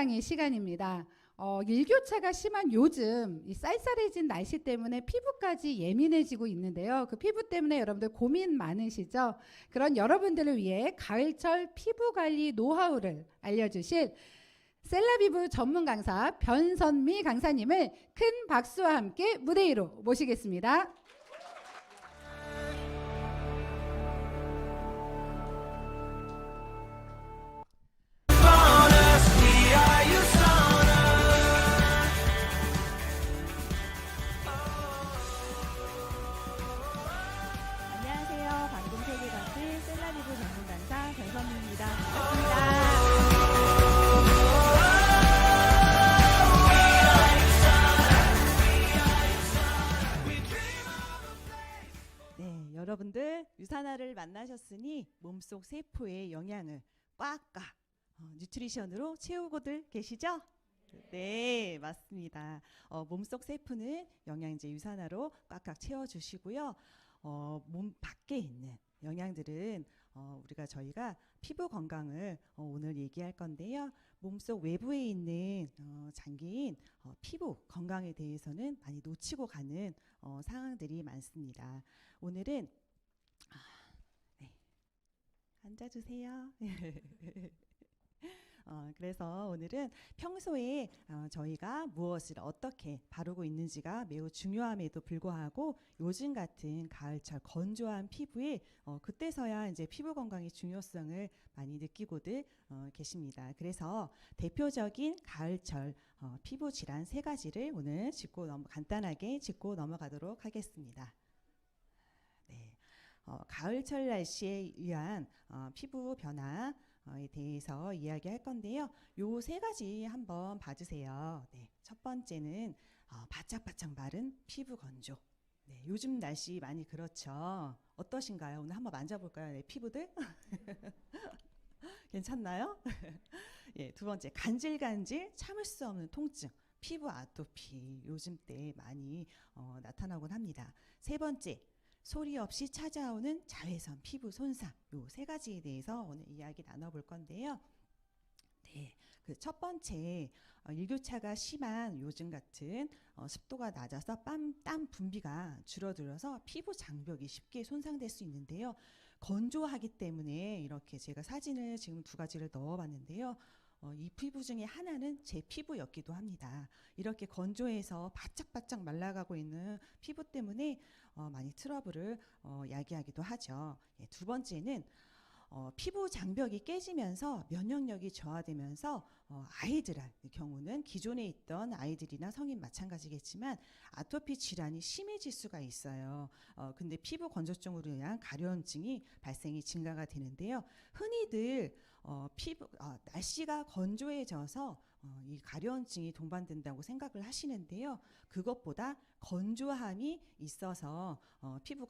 건강의 시간입니다. 일교차가 심한 요즘 이 쌀쌀해진 날씨 때문에 피부까지 예민해지고 있는데요. 그 피부 때문에 여러분들 고민 많으시죠? 그런 여러분들을 위해 가을철 피부 관리 노하우를 알려주실 셀라비브 전문 강사 변선미 강사님을 큰 박수와 함께 무대 위로 모시겠습니다. 안녕하세요. 방금 세계관실 셀라비브 전문 강사 변선미입니다. 반갑습니다. 네, 여러분들 유산화를 만나셨으니 몸속 세포의 영양을 꽉꽉 뉴트리션으로 채우고들 계시죠? 네, 맞습니다. 몸속 세포는 영양제 유산화로 꽉꽉 채워주시고요. 몸 밖에 있는 영양들은 저희가 피부 건강을 오늘 얘기할 건데요. 몸속 외부에 있는 장기인 피부 건강에 대해서는 많이 놓치고 가는 상황들이 많습니다. 오늘은 네, 앉아주세요. 그래서 오늘은 평소에 저희가 무엇을 어떻게 바르고 있는지가 매우 중요함에도 불구하고 요즘 같은 가을철 건조한 피부에 그때서야 이제 피부 건강의 중요성을 많이 느끼고들 계십니다. 그래서 대표적인 가을철 피부 질환 3가지를 오늘 간단하게 짚고 넘어가도록 하겠습니다. 네, 가을철 날씨에 의한 피부 변화 에 대해서 이야기할 건데요. 요 3가지 한번 봐주세요. 네, 첫 번째는 바짝바짝 마른 피부 건조. 네, 요즘 날씨 많이 그렇죠. 어떠신가요? 오늘 한번 만져볼까요? 네, 피부들? 괜찮나요? 예, 두 번째, 간질간질 참을 수 없는 통증. 피부 아토피 요즘 때 많이 나타나곤 합니다. 세 번째, 소리 없이 찾아오는 자외선 피부 손상, 요 3가지에 대해서 오늘 이야기 나눠볼 건데요. 네, 그 첫 번째, 일교차가 심한 요즘 같은 습도가 낮아서 땀 분비가 줄어들어서 피부 장벽이 쉽게 손상될 수 있는데요. 건조하기 때문에 이렇게 제가 사진을 지금 2가지를 넣어봤는데요. 이 피부 중에 하나는 제 피부였기도 합니다. 이렇게 건조해서 바짝바짝 말라가고 있는 피부 때문에 많이 트러블을 야기하기도 하죠. 예, 두 번째는 피부 장벽이 깨지면서 면역력이 저하되면서 아이들의 경우는 기존에 있던 아이들이나 성인 마찬가지겠지만 아토피 질환이 심해질 수가 있어요. 근데 피부 건조증으로 인한 가려움증이 발생이 증가가 되는데요. 흔히들 날씨가 건조해져서 이 가려움증이 동반된다고 생각을 하시는데요. 그것보다 건조함이 있어서 피부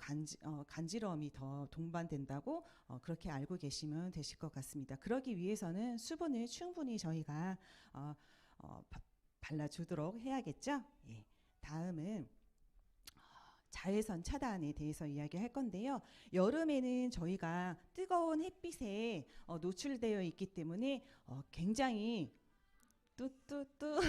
간지러움이 더 동반된다고 그렇게 알고 계시면 되실 것 같습니다. 그러기 위해서는 수분을 충분히 저희가 발라주도록 해야겠죠. 예. 다음은 자외선 차단에 대해서 이야기할 건데요. 여름에는 저희가 뜨거운 햇빛에 노출되어 있기 때문에 굉장히 뚜뚜뚜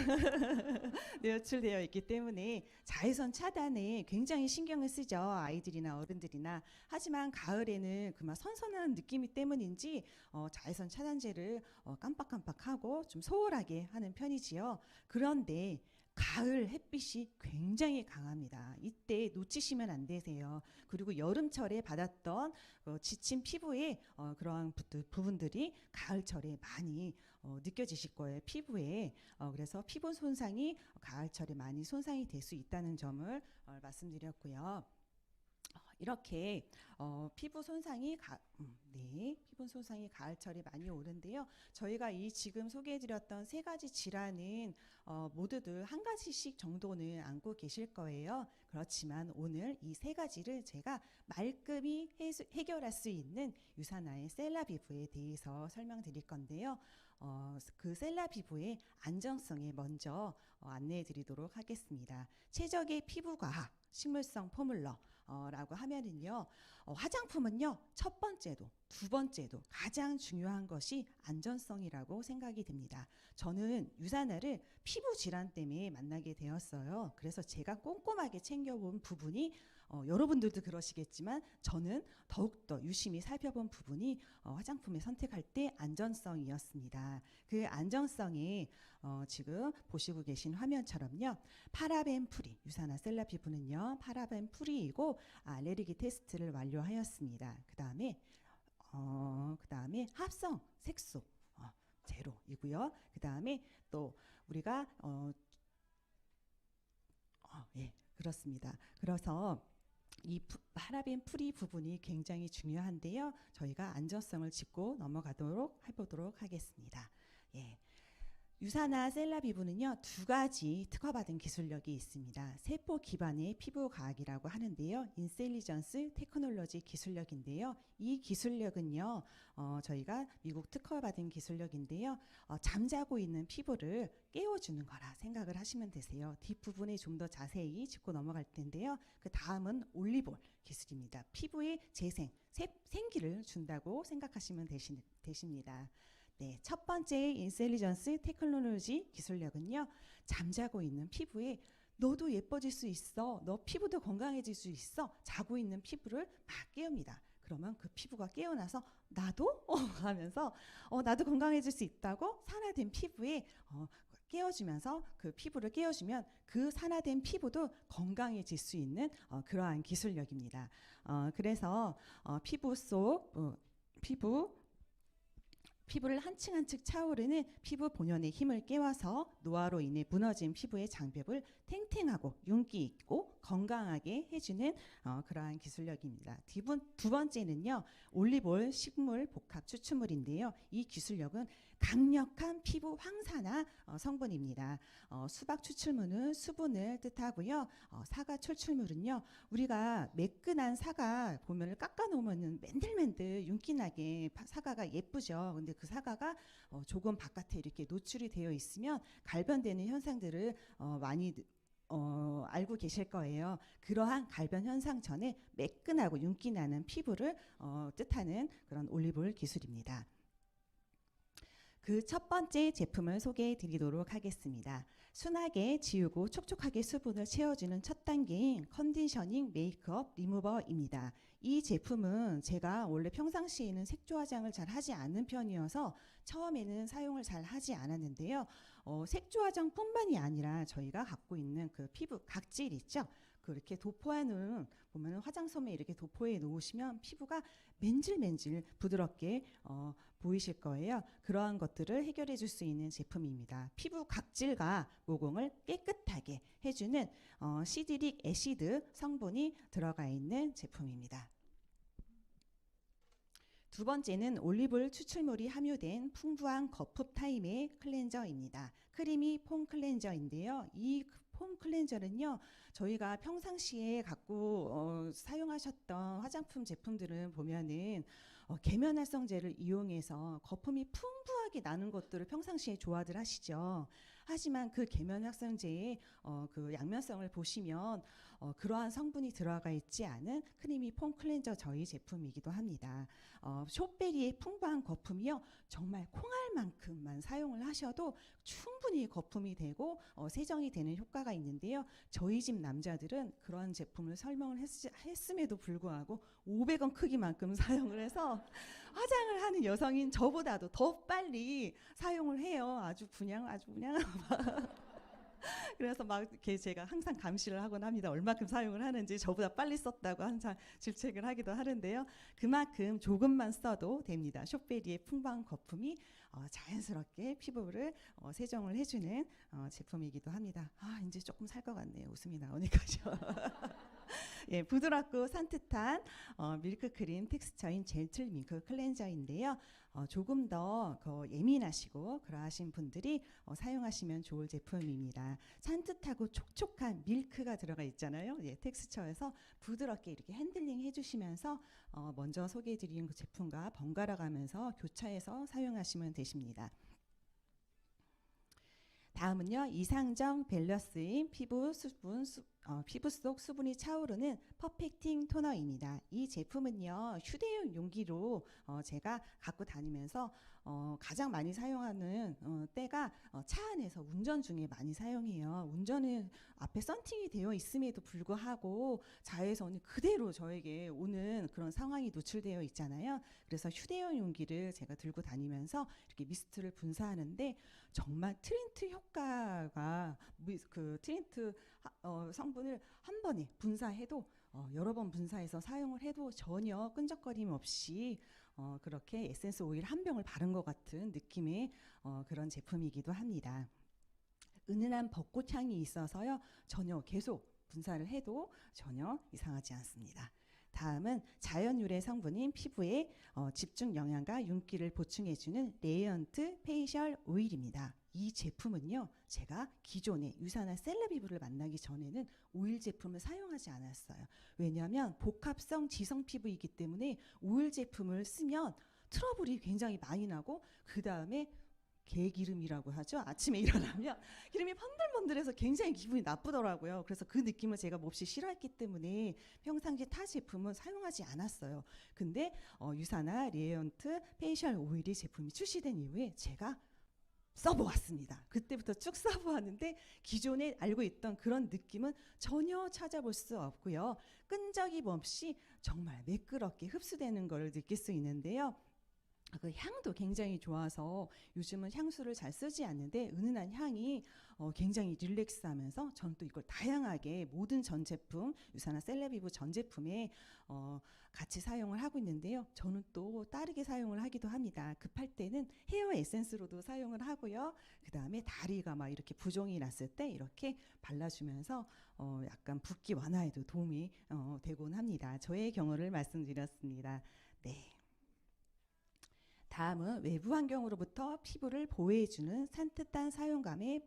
노출되어 있기 때문에 자외선 차단에 굉장히 신경을 쓰죠. 아이들이나 어른들이나. 하지만 가을에는 그만 선선한 느낌이 때문인지 자외선 차단제를 깜빡깜빡하고 좀 소홀하게 하는 편이지요. 그런데 가을 햇빛이 굉장히 강합니다. 이때 놓치시면 안 되세요. 그리고 여름철에 받았던 지친 피부에 그러한 부분들이 가을철에 많이 느껴지실 거예요. 피부에. 그래서 피부 손상이 가을철에 많이 손상이 될 수 있다는 점을 말씀드렸고요. 이렇게 피부 손상이 가을철에 많이 오는데요. 저희가 이 지금 소개해드렸던 3가지 질환은 모두들 1가지씩 정도는 안고 계실 거예요. 그렇지만 오늘 이 3가지를 제가 말끔히 해결할 수 있는 유산화의 셀라비브에 대해서 설명드릴 건데요. 그 셀라비브의 안정성에 먼저 안내해 드리도록 하겠습니다. 최적의 피부과학, 식물성 포뮬러, 라고 하면은요, 화장품은요, 첫 번째도 두 번째도 가장 중요한 것이 안전성이라고 생각이 듭니다. 저는 유산화를 피부 질환 때문에 만나게 되었어요. 그래서 제가 꼼꼼하게 챙겨본 부분이 여러분들도 그러시겠지만 저는 더욱더 유심히 살펴본 부분이 화장품을 선택할 때 안전성이었습니다. 그 안전성에 지금 보시고 계신 화면처럼요. 파라벤 프리, 유산화 셀라 피부는요. 파라벤 프리이고 알레르기 테스트를 완료하였습니다. 그 다음에 합성 색소 제로이고요. 그 다음에 또 우리가 예, 그렇습니다. 그래서 이 파라벤 프리 부분이 굉장히 중요한데요. 저희가 안전성을 짚고 넘어가도록 해보도록 하겠습니다. 예. 유산화 셀라 피부는요, 두 가지 특허받은 기술력이 있습니다. 세포 기반의 피부 과학이라고 하는데요, 인셀리전스 테크놀로지 기술력인데요. 이 기술력은요, 저희가 미국 특허받은 기술력인데요, 잠자고 있는 피부를 깨워주는 거라 생각을 하시면 되세요. 뒷부분에 좀 더 자세히 짚고 넘어갈 텐데요. 그 다음은 올리볼 기술입니다. 피부에 재생, 생기를 준다고 생각하시면 되십니다. 네, 첫 번째 인셀리전스 테크놀로지 기술력은요, 잠자고 있는 피부에 너도 예뻐질 수 있어, 너 피부도 건강해질 수 있어, 자고 있는 피부를 막 깨웁니다. 그러면 그 피부가 깨어나서 나도 하면서 나도 건강해질 수 있다고 산화된 피부에 깨워주면서 그 피부를 깨워주면 그 산화된 피부도 건강해질 수 있는 그러한 기술력입니다. 그래서 피부 속 피부를 한층 한층 차오르는 피부 본연의 힘을 깨워서 노화로 인해 무너진 피부의 장벽을 탱탱하고 윤기 있고 건강하게 해주는 그러한 기술력입니다. 두 번째는요, 올리볼 식물 복합 추출물인데요. 이 기술력은 강력한 피부 황산화 성분입니다. 수박 추출물은 수분을 뜻하고요. 사과 추출물은요, 우리가 매끈한 사과 보면 깎아 놓으면 맨들맨들 윤기나게 사과가 예쁘죠. 근데 그 사과가 조금 바깥에 이렇게 노출이 되어 있으면 갈변되는 현상들을 많이 알고 계실 거예요. 그러한 갈변 현상 전에 매끈하고 윤기나는 피부를 뜻하는 그런 올리볼 기술입니다. 그 첫 번째 제품을 소개해 드리도록 하겠습니다. 순하게 지우고 촉촉하게 수분을 채워주는 첫 단계인 컨디셔닝 메이크업 리무버입니다. 이 제품은 제가 원래 평상시에는 색조 화장을 잘 하지 않는 편이어서 처음에는 사용을 잘 하지 않았는데요. 색조 화장뿐만이 아니라 저희가 갖고 있는 그 피부 각질 있죠? 그렇게 도포해 놓은 보면 화장솜에 이렇게 도포해 놓으시면 피부가 맨질맨질 부드럽게 보이실 거예요. 그러한 것들을 해결해 줄 수 있는 제품입니다. 피부 각질과 모공을 깨끗하게 해주는 시드릭 애시드 성분이 들어가 있는 제품입니다. 두 번째는 올리볼 추출물이 함유된 풍부한 거품 타임의 클렌저입니다. 크리미 폼 클렌저인데요. 이 폼 클렌저는요, 저희가 평상시에 갖고 사용하셨던 화장품 제품들은 보면은 계면활성제를 이용해서 거품이 풍부하게 나는 것들을 평상시에 좋아들 하시죠. 하지만 그 계면활성제의 그 양면성을 보시면 그러한 성분이 들어가 있지 않은 크리미 폼 클렌저 저희 제품이기도 합니다. 숏베리의 풍부한 거품이요, 정말 콩알만큼만 사용을 하셔도 충분히 거품이 되고 세정이 되는 효과가 있는데요. 저희 집 남자들은 그런 제품을 설명을 했음에도 불구하고 500원 크기만큼 사용을 해서 화장을 하는 여성인 저보다도 더 빨리 사용을 해요. 아주 그냥 그래서 막 이렇게 제가 항상 감시를 하곤 합니다. 얼마큼 사용을 하는지. 저보다 빨리 썼다고 항상 질책을 하기도 하는데요. 그만큼 조금만 써도 됩니다. 숏베리의 풍부한 거품이 자연스럽게 피부를 세정을 해주는 제품이기도 합니다. 이제 조금 살 것 같네요. 웃음이 나오니까요. 예, 부드럽고 산뜻한 밀크크림 텍스처인 젠틀 밀크 클렌저인데요. 조금 더 예민하시고 그러하신 분들이 사용하시면 좋을 제품입니다. 산뜻하고 촉촉한 밀크가 들어가 있잖아요. 예, 텍스처에서 부드럽게 이렇게 핸들링 해주시면서 먼저 소개해드린 그 제품과 번갈아 가면서 교차해서 사용하시면 되십니다. 다음은요, 이상적 밸런스인 피부 수분 피부 속 수분이 차오르는 퍼펙팅 토너입니다. 이 제품은요, 휴대용 용기로 제가 갖고 다니면서 가장 많이 사용하는 때가 차 안에서 운전 중에 많이 사용해요. 운전은 앞에 썬팅이 되어 있음에도 불구하고 자외선이 그대로 저에게 오는 그런 상황이 노출되어 있잖아요. 그래서 휴대용 용기를 제가 들고 다니면서 이렇게 미스트를 분사하는데 정말 트린트 효과가 그 트린트 성분을 한 번에 분사해도 여러 번 분사해서 사용을 해도 전혀 끈적거림 없이 그렇게 에센스 오일 한 병을 바른 것 같은 느낌의 그런 제품이기도 합니다. 은은한 벚꽃 향이 있어서요, 전혀 계속 분사를 해도 전혀 이상하지 않습니다. 다음은 자연 유래 성분인 피부에 집중 영양과 윤기를 보충해주는 레이언트 페이셜 오일입니다. 이 제품은요, 제가 기존에 유사나 셀럽피부를 만나기 전에는 오일 제품을 사용하지 않았어요. 왜냐하면 복합성 지성 피부이기 때문에 오일 제품을 쓰면 트러블이 굉장히 많이 나고, 그 다음에 개기름이라고 하죠. 아침에 일어나면 기름이 번들번들해서 굉장히 기분이 나쁘더라고요. 그래서 그 느낌을 제가 몹시 싫어했기 때문에 평상시 타 제품은 사용하지 않았어요. 근데 유사나 레이언트 페이셜 오일이 제품이 출시된 이후에 제가 써보았습니다. 그때부터 쭉 써보았는데 기존에 알고 있던 그런 느낌은 전혀 찾아볼 수 없고요. 끈적임 없이 정말 매끄럽게 흡수되는 걸 느낄 수 있는데요. 그 향도 굉장히 좋아서 요즘은 향수를 잘 쓰지 않는데 은은한 향이 굉장히 릴렉스하면서 저는 또 이걸 다양하게 모든 전 제품, 유사나 셀레비브 전 제품에 같이 사용을 하고 있는데요. 저는 또 다르게 사용을 하기도 합니다. 급할 때는 헤어 에센스로도 사용을 하고요. 그 다음에 다리가 막 이렇게 부종이 났을 때 이렇게 발라주면서 약간 붓기 완화에도 도움이 되곤 합니다. 저의 경우를 말씀드렸습니다. 네. 다음은 외부 환경으로부터 피부를 보호해주는 산뜻한 사용감의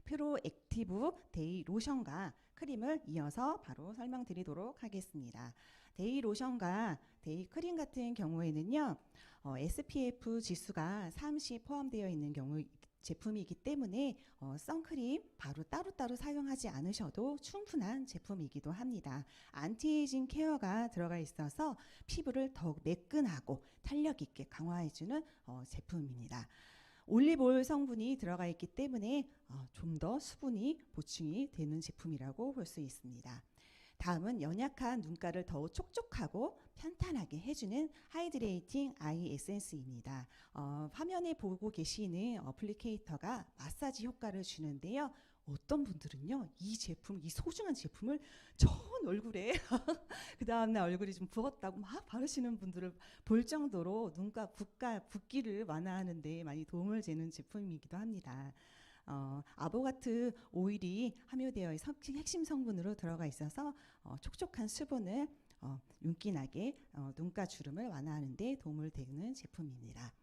프로액티브 데이 로션과 크림을 이어서 바로 설명드리도록 하겠습니다. 데이 로션과 데이 크림 같은 경우에는요, SPF 지수가 30 포함되어 있는 경우 제품이기 때문에 선크림 바로 따로따로 사용하지 않으셔도 충분한 제품이기도 합니다. 안티에이징 케어가 들어가 있어서 피부를 더욱 매끈하고 탄력 있게 강화해주는 제품입니다. 올리브오일 성분이 들어가 있기 때문에 좀 더 수분이 보충이 되는 제품이라고 볼 수 있습니다. 다음은 연약한 눈가를 더욱 촉촉하고 편탄하게 해주는 하이드레이팅 아이 에센스입니다. 화면에 보고 계시는 어플리케이터가 마사지 효과를 주는데요. 어떤 분들은요, 이 제품, 이 소중한 제품을 전 얼굴에 그 다음날 얼굴이 좀 부었다고 막 바르시는 분들을 볼 정도로 눈가 붓기를 완화하는 데 많이 도움을 주는 제품이기도 합니다. 아보가트 오일이 함유되어 핵심 성분으로 들어가 있어서 촉촉한 수분을 윤기나게 눈가 주름을 완화하는 데 도움을 되는 제품입니다.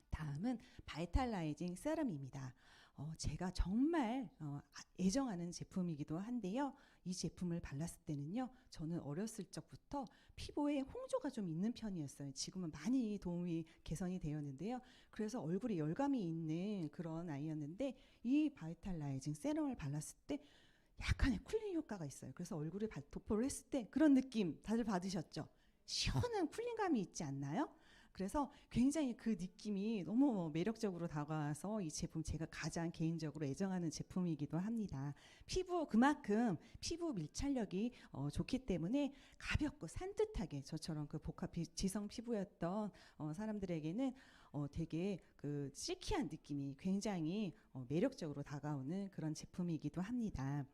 다음은 바이탈라이징 세럼입니다. 제가 정말 애정하는 제품이기도 한데요. 이 제품을 발랐을 때는요, 저는 어렸을 적부터 피부에 홍조가 좀 있는 편이었어요. 지금은 많이 도움이 개선이 되었는데요. 그래서 얼굴에 열감이 있는 그런 아이였는데 이 바이탈라이징 세럼을 발랐을 때 약간의 쿨링 효과가 있어요. 그래서 얼굴에 도포를 했을 때 그런 느낌 다들 받으셨죠? 시원한 쿨링감이 있지 않나요? 그래서 굉장히 그 느낌이 너무 매력적으로 다가와서 이 제품 제가 가장 개인적으로 애정하는 제품이기도 합니다. 그만큼 피부 밀착력이 좋기 때문에 가볍고 산뜻하게 저처럼 그 복합 지성 피부였던 사람들에게는 되게 그 실키한 느낌이 굉장히 매력적으로 다가오는 그런 제품이기도 합니다.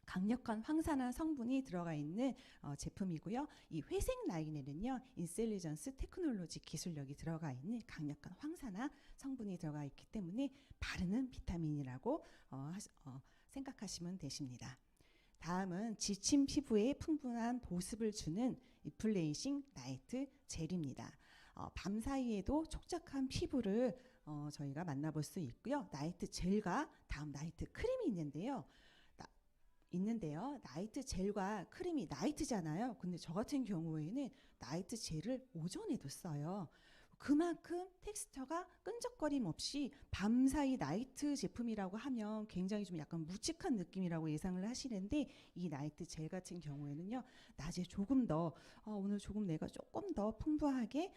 강력한 황산화 성분이 들어가 있는 제품이고요. 이 회색 라인에는요, 인셀리전스 테크놀로지 기술력이 들어가 있는 강력한 황산화 성분이 들어가 있기 때문에 바르는 비타민이라고 생각하시면 되십니다. 다음은 지친 피부에 풍부한 보습을 주는 리플레이싱 나이트 젤입니다. 밤 사이에도 촉촉한 피부를 저희가 만나볼 수 있고요. 나이트 젤과 다음 나이트 크림이 있는데요. 나이트 젤과 크림이 나이트잖아요. 근데 저 같은 경우에는 나이트 젤을 오전에도 써요. 그만큼 텍스처가 끈적거림 없이 밤사이 나이트 제품이라고 하면 굉장히 좀 약간 묵직한 느낌이라고 예상을 하시는데, 이 나이트 젤 같은 경우에는요, 낮에 조금 더 오늘 조금 내가 조금 더 풍부하게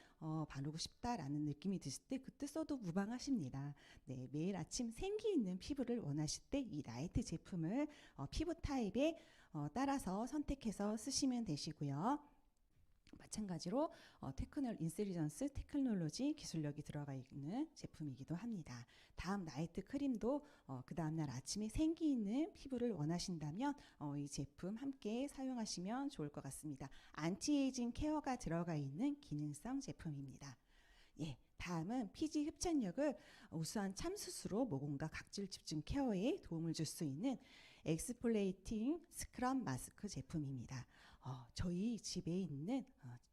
바르고 싶다라는 느낌이 드실 때 그때 써도 무방하십니다. 네, 매일 아침 생기 있는 피부를 원하실 때 이 나이트 제품을 피부 타입에 따라서 선택해서 쓰시면 되시고요. 마찬가지로 테크놀 인텔리전스 테크놀로지 기술력이 들어가 있는 제품이기도 합니다. 다음 나이트 크림도 그 다음날 아침에 생기 있는 피부를 원하신다면 이 제품 함께 사용하시면 좋을 것 같습니다. 안티에이징 케어가 들어가 있는 기능성 제품입니다. 예, 다음은 피지 흡착력을 우수한 참수수로 모공과 각질 집중 케어에 도움을 줄 수 있는 엑스폴레이팅 스크럽 마스크 제품입니다. 저희 집에 있는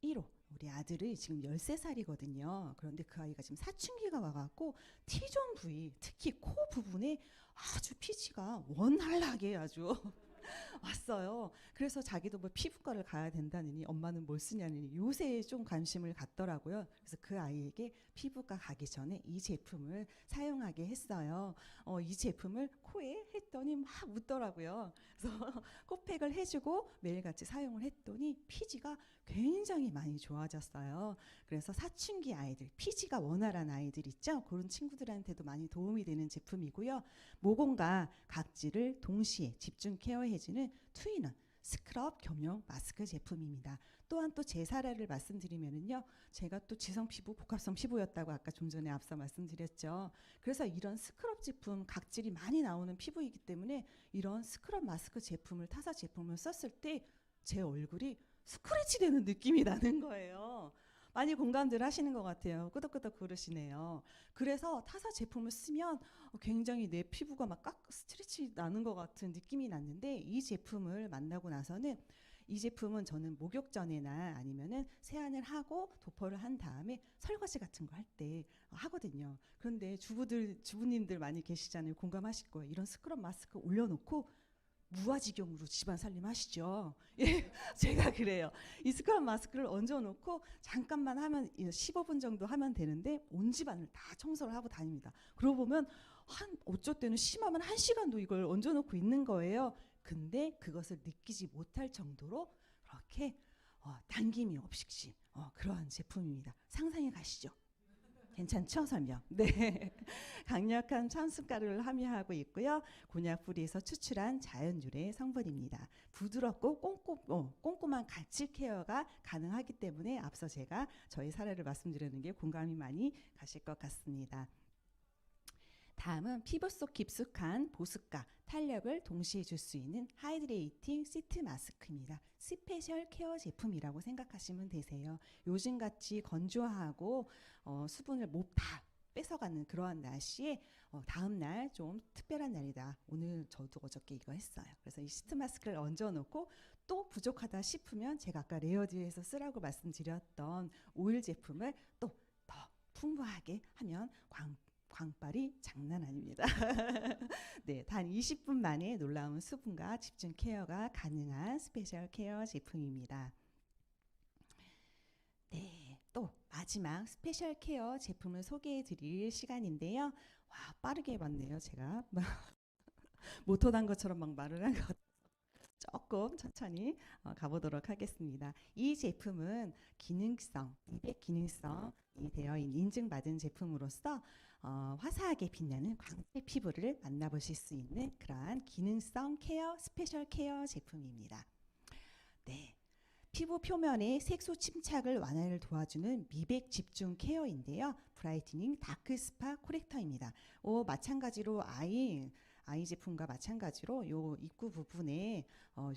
1호 우리 아들이 지금 13살이거든요. 그런데 그 아이가 지금 사춘기가 와갖고 T존 부위, 특히 코 부분에 아주 피지가 원활하게 아주 왔어요. 그래서 자기도 뭐 피부과를 가야 된다느니 엄마는 뭘 쓰냐느니 요새 좀 관심을 갖더라고요. 그래서 그 아이에게 피부과 가기 전에 이 제품을 사용하게 했어요. 이 제품을 코에 했더니 막 묻더라고요. 그래서 코팩을 해주고 매일같이 사용을 했더니 피지가 굉장히 많이 좋아졌어요. 그래서 사춘기 아이들, 피지가 원활한 아이들 있죠? 그런 친구들한테도 많이 도움이 되는 제품이고요. 모공과 각질을 동시에 집중 케어해주는 투인원 스크럽 겸용 마스크 제품입니다. 또한 또 제 사례를 말씀드리면은요, 제가 또 지성 피부, 복합성 피부였다고 아까 좀 전에 앞서 말씀드렸죠. 그래서 이런 스크럽 제품, 각질이 많이 나오는 피부이기 때문에 이런 스크럽 마스크 제품을, 타사 제품을 썼을 때 제 얼굴이 스크래치 되는 느낌이 나는 거예요. 많이 공감들 하시는 것 같아요. 끄덕끄덕 그러시네요. 그래서 타사 제품을 쓰면 굉장히 내 피부가 막 스트레치 나는 것 같은 느낌이 났는데, 이 제품을 만나고 나서는, 이 제품은 저는 목욕 전에나 아니면은 세안을 하고 도포를 한 다음에 설거지 같은 거 할 때 하거든요. 그런데 주부님들 많이 계시잖아요. 공감하실 거예요. 이런 스크럽 마스크 올려놓고 무아지경으로 집안 살림 하시죠. 예, 제가 그래요. 이 스크럽 마스크를 얹어놓고 잠깐만 하면 15분 정도 하면 되는데 온 집안을 다 청소를 하고 다닙니다. 그러고 보면 어쩔 때는 심하면 1시간도 이걸 얹어놓고 있는 거예요. 근데 그것을 느끼지 못할 정도로 그렇게 당김이 없이 그러한 제품입니다. 상상해 가시죠? 괜찮죠? 설명. 네. 강력한 참숯가루를 함유하고 있고요. 곤약 뿌리에서 추출한 자연 유래 성분입니다. 부드럽고 꼼꼼한 각질 케어가 가능하기 때문에 앞서 제가 저희 사례를 말씀드리는 게 공감이 많이 가실 것 같습니다. 다음은 피부 속 깊숙한 보습과 탄력을 동시에 줄 수 있는 하이드레이팅 시트 마스크입니다. 스페셜 케어 제품이라고 생각하시면 되세요. 요즘같이 건조하고 수분을 못 다 뺏어가는 그러한 날씨에 다음날 좀 특별한 날이다. 오늘 저도 어저께 이거 했어요. 그래서 이 시트 마스크를 얹어놓고 또 부족하다 싶으면 제가 아까 레어디에서 쓰라고 말씀드렸던 오일 제품을 또 더 풍부하게 하면 광빨이 장난 아닙니다. 네, 단 20분 만에 놀라운 수분과 집중 케어가 가능한 스페셜 케어 제품입니다. 네, 또 마지막 스페셜 케어 제품을 소개해 드릴 시간인데요. 와, 빠르게 봤네요. 제가 모터 단 것처럼 막 말을 한 것. 조금 천천히 가보도록 하겠습니다. 이 제품은 기능성, 미백 기능성이 되어 있는 인증받은 제품으로서 화사하게 빛나는 광채 피부를 만나보실 수 있는 그러한 기능성 케어, 스페셜 케어 제품입니다. 네. 피부 표면의 색소 침착을 완화를 도와주는 미백 집중 케어인데요. 브라이트닝 다크 스파 코렉터입니다. 마찬가지로 아이 제품과 마찬가지로 요 입구 부분에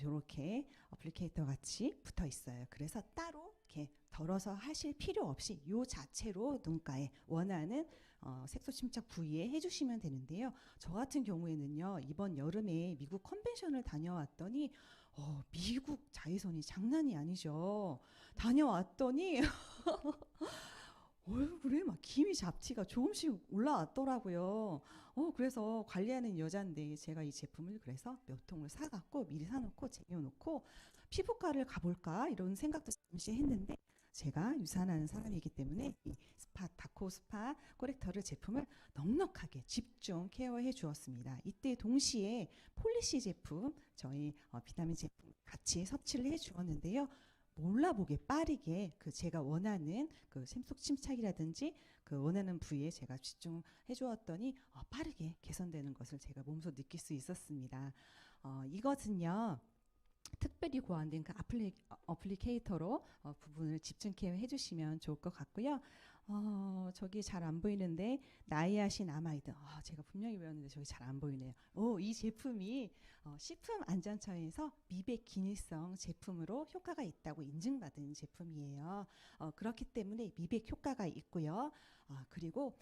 이렇게 어플리케이터 같이 붙어 있어요. 그래서 따로 이렇게 덜어서 하실 필요 없이 요 자체로 눈가에 원하는 색소 침착 부위에 해주시면 되는데요. 저 같은 경우에는요, 이번 여름에 미국 컨벤션을 다녀왔더니 미국 자외선이 장난이 아니죠. 다녀왔더니 얼굴에 막 기미 잡티가 조금씩 올라왔더라고요. 그래서 관리하는 여잔데 제가 이 제품을 그래서 몇 통을 사갖고 미리 사놓고 쟁여놓고 피부과를 가볼까 이런 생각도 잠시 했는데 제가 유산하는 사람이기 때문에 이 스팟 다코 스팟 코렉터를 제품을 넉넉하게 집중 케어해 주었습니다. 이때 동시에 폴리시 제품 저희 비타민 제품 같이 섭취를 해 주었는데요. 몰라보게 빠르게 그 제가 원하는 그 샘속 침착이라든지 그 원하는 부위에 제가 집중해 주었더니 빠르게 개선되는 것을 제가 몸소 느낄 수 있었습니다. 이것은요. 특별히 고안된 그 어플리케이터로 부분을 집중 케어해 주시면 좋을 것 같고요. 저기 잘 안 보이는데 나이아신 아마이드. 제가 분명히 배웠는데 저기 잘 안 보이네요. 이 제품이 식품안전처에서 미백 기능성 제품으로 효과가 있다고 인증받은 제품이에요. 그렇기 때문에 미백 효과가 있고요. 그리고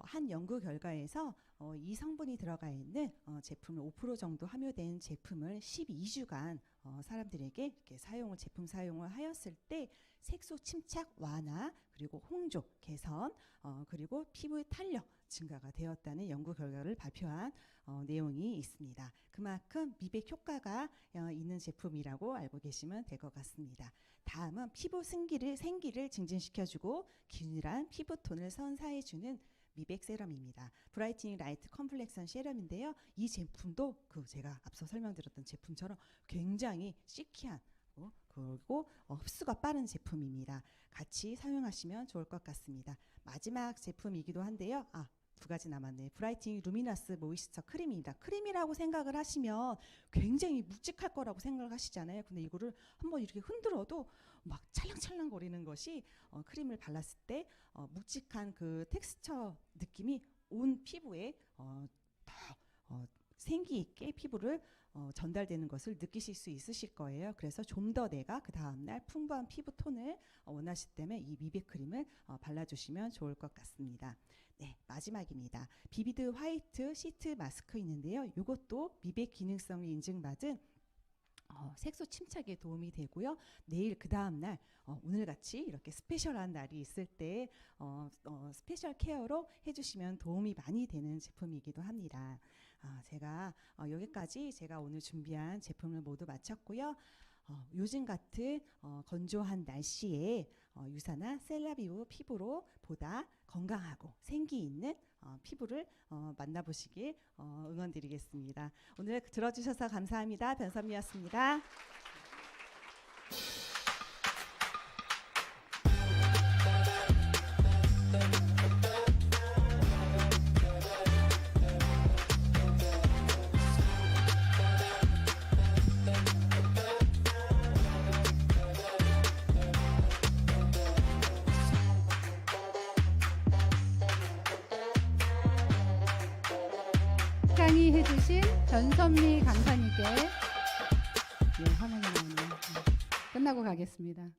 한 연구 결과에서 이 성분이 들어가 있는 제품을 5% 정도 함유된 제품을 12주간 사람들에게 이렇게 제품 사용을 하였을 때 색소 침착 완화, 그리고 홍조 개선, 그리고 피부의 탄력 증가가 되었다는 연구 결과를 발표한 내용이 있습니다. 그만큼 미백 효과가 있는 제품이라고 알고 계시면 될 것 같습니다. 다음은 피부 생기를 증진시켜주고 균일한 피부톤을 선사해주는 미백 세럼입니다. 브라이트닝 라이트 컴플렉션 세럼인데요. 이 제품도 제가 앞서 설명드렸던 제품처럼 굉장히 시키한 그리고 흡수가 빠른 제품입니다. 같이 사용하시면 좋을 것 같습니다. 마지막 제품이기도 한데요. 두 가지 남았네. 브라이트닝 루미너스 모이스처 크림입니다. 크림이라고 생각을 하시면 굉장히 묵직할 거라고 생각을 하시잖아요. 근데 이거를 한번 이렇게 흔들어도 막 찰랑찰랑 거리는 것이 크림을 발랐을 때 묵직한 그 텍스처 느낌이 온 피부에 더 생기 있게 피부를 전달되는 것을 느끼실 수 있으실 거예요. 그래서 좀 더 내가 그 다음날 풍부한 피부 톤을 원하실 때면 이 미백 크림을 발라주시면 좋을 것 같습니다. 네, 마지막입니다. 비비드 화이트 시트 마스크 있는데요. 이것도 미백 기능성이 인증받은 색소 침착에 도움이 되고요. 내일 그 다음날 오늘같이 이렇게 스페셜한 날이 있을 때 스페셜 케어로 해주시면 도움이 많이 되는 제품이기도 합니다. 제가 여기까지 제가 오늘 준비한 제품을 모두 마쳤고요. 요즘 같은 건조한 날씨에 유사나 셀라비우 피부로 보다 건강하고 생기 있는 피부를 만나보시길 응원드리겠습니다. 오늘 들어주셔서 감사합니다. 변선미였습니다. 강의해주신 변선미 강사님께 화면이 나오네요. 끝나고 가겠습니다.